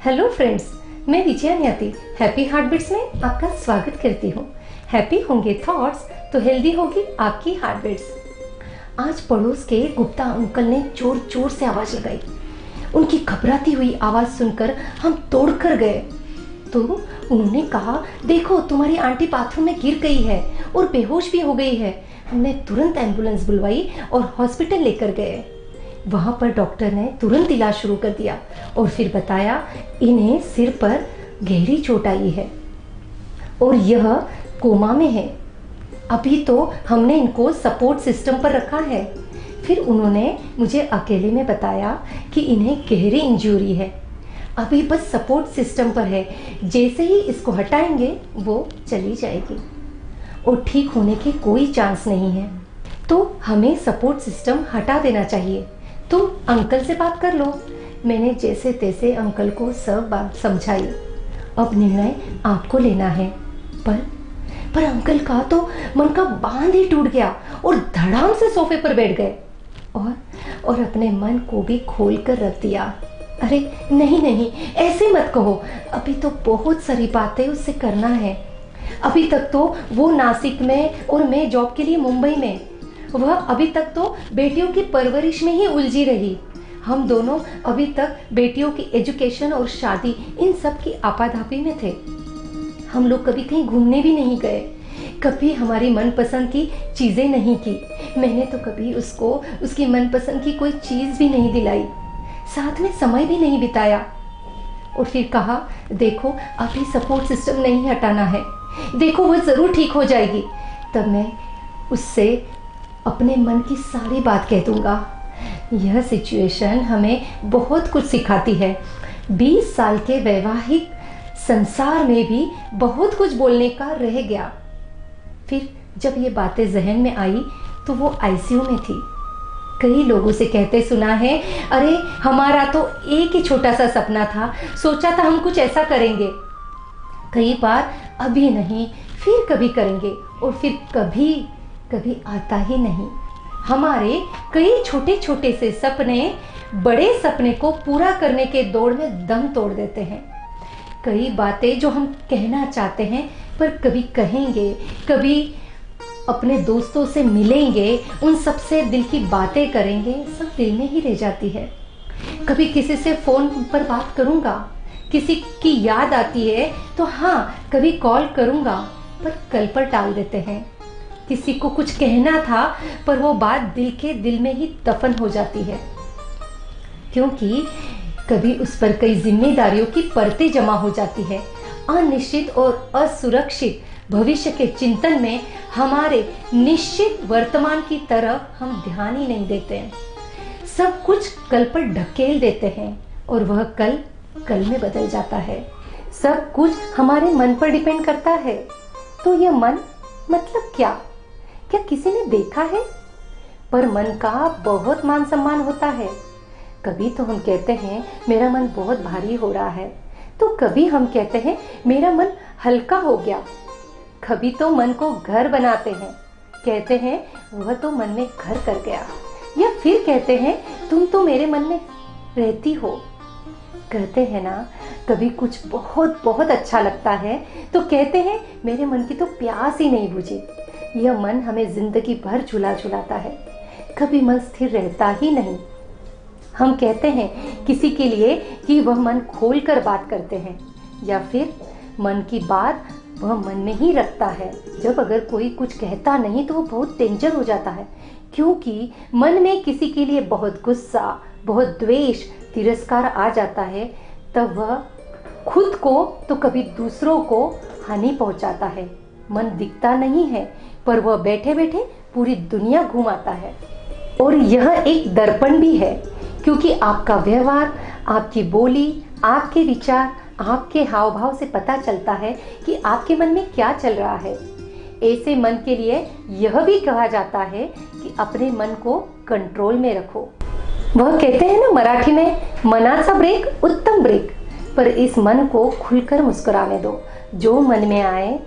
Hello friends, मैं Vijaya Nyati happy heartbeats में आपका स्वागत करती हूँ। हैप्पी होंगे थॉट्स तो हेल्दी होगी आपकी हार्टबीट्स। आज पड़ोस के गुप्ता अंकल ने जोर जोर से आवाज लगाई। उनकी घबराती हुई आवाज सुनकर हम दौड़कर गए तो उन्होंने कहा, देखो तुम्हारी आंटी बाथरूम में गिर गई है और बेहोश भी हो गई है। हमने तुरंत एम्बुलेंस बुलवाई और हॉस्पिटल लेकर गए। वहाँ पर डॉक्टर ने तुरंत इलाज शुरू कर दिया और फिर बताया इन्हें सिर पर गहरी चोट आई है और यह कोमा में है। अभी तो हमने इनको सपोर्ट सिस्टम पर रखा है। फिर उन्होंने मुझे अकेले में बताया कि इन्हें गहरी इंजरी है, अभी बस सपोर्ट सिस्टम पर है, जैसे ही इसको हटाएंगे वो चली जाएगी और ठीक होने की कोई चांस नहीं है। तो हमें सपोर्ट सिस्टम हटा देना चाहिए। तुम अंकल से बात कर लो। मैंने जैसे तैसे अंकल को सब बात समझाई। अब निर्णय आपको लेना है। पर अंकल का तो मन का बांध ही टूट गया और धड़ाम से सोफे पर बैठ गए और अपने मन को भी खोल कर रख दिया। अरे नहीं, ऐसे मत कहो, अभी तो बहुत सारी बातें उससे करना है। अभी तक तो वो नासिक में और मैं जॉब के लिए मुंबई में। वह अभी तक तो बेटियों की परवरिश में ही उलझी रही। हम दोनों अभी तक बेटियों की एजुकेशन और शादी इन सब की आपाधापी में थे। हम लोग कभी कहीं घूमने भी नहीं गए, कभी हमारी मनपसंद की चीजें नहीं की। मैंने तो कभी उसको उसकी मनपसंद की कोई चीज भी नहीं दिलाई, साथ में समय भी नहीं बिताया। और फिर कहा, देखो अभी सपोर्ट सिस्टम नहीं हटाना है, देखो वो जरूर ठीक हो जाएगी। तब मैं उससे अपने मन की सारी बात कह दूंगा। यह सिचुएशन हमें बहुत कुछ सिखाती है। 20 साल के वैवाहिक संसार में भी बहुत कुछ बोलने का रह गया। फिर जब ये बातें जहन में आई तो वो आईसीयू में थी। कई लोगों से कहते सुना है, अरे हमारा तो एक ही छोटा सा सपना था, सोचा था हम कुछ ऐसा करेंगे। कई बार अभी नहीं फिर कभी करेंगे और फिर कभी आता ही नहीं। हमारे कई छोटे छोटे से सपने बड़े सपने को पूरा करने के दौड़ में दम तोड़ देते हैं। कई बातें जो हम कहना चाहते हैं पर कभी कहेंगे, कभी अपने दोस्तों से मिलेंगे, उन सब से दिल की बातें करेंगे, सब दिल में ही रह जाती है। कभी किसी से फोन पर बात करूंगा, किसी की याद आती है तो हाँ कभी कॉल करूंगा, पर कल पर टाल देते हैं। किसी को कुछ कहना था पर वो बात दिल में ही दफन हो जाती है, क्योंकि कभी उस पर कई जिम्मेदारियों की परतें जमा हो जाती है। अनिश्चित और असुरक्षित भविष्य के चिंतन में हमारे निश्चित वर्तमान की तरफ हम ध्यान ही नहीं देते हैं। सब कुछ कल पर ढकेल देते हैं और वह कल में बदल जाता है। सब कुछ हमारे मन पर डिपेंड करता है। तो यह मन मतलब क्या किसी ने देखा है? पर मन का बहुत मान सम्मान होता है। कभी तो हम कहते हैं मेरा मन बहुत भारी हो रहा है, तो कभी हम कहते हैं मेरा मन हल्का हो गया। कभी तो मन को घर बनाते हैं, कहते हैं वह तो मन में घर कर गया, या फिर कहते हैं तुम तो मेरे मन में रहती हो। कहते हैं ना, कभी कुछ बहुत अच्छा लगता है तो कहते हैं मेरे मन की तो प्यास ही नहीं बुझी। यह मन हमें जिंदगी भर झुलाता है, कभी मन स्थिर रहता ही नहीं। हम कहते हैं किसी के लिए कि वह मन खोल कर बात करते हैं, या फिर मन की बात वह मन में ही रखता है। जब अगर कोई कुछ कहता नहीं तो वो बहुत डेंजर हो जाता है, क्योंकि मन में किसी के लिए बहुत गुस्सा, बहुत द्वेष, तिरस्कार आ जाता है, तब वह खुद को तो कभी दूसरों को हानि पहुंचाता है। मन दिखता नहीं है पर वह बैठे बैठे पूरी दुनिया घुमाता है। और यह एक दर्पण भी है, क्योंकि आपका व्यवहार, आपकी बोली, आपके विचार, आपके हाव भाव से पता चलता है कि आपके मन में क्या चल रहा है। ऐसे मन के लिए यह भी कहा जाता है कि अपने मन को कंट्रोल में रखो। वह कहते हैं ना मराठी में, मनाचा ब्रेक उत्तम ब्रेक। पर इस मन को खुलकर मुस्कुराने दो। जो मन में आए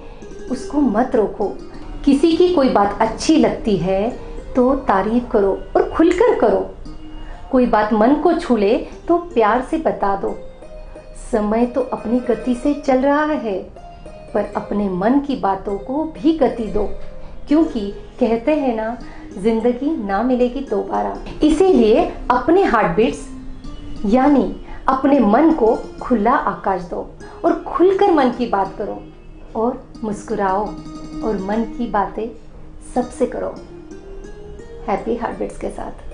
उसको मत रोको। किसी की कोई बात अच्छी लगती है तो तारीफ करो और खुलकर करो। कोई बात मन को छू ले तो प्यार से बता दो। समय तो अपनी गति से चल रहा है, पर अपने मन की बातों को भी गति दो, क्योंकि कहते हैं ना, जिंदगी ना मिलेगी दोबारा। इसीलिए अपने हार्ट बीट्स यानी अपने मन को खुला आकाश दो और खुलकर मन की बात करो और मुस्कुराओ और मन की बातें सबसे करो। हैप्पी हार्ट बीट्स के साथ।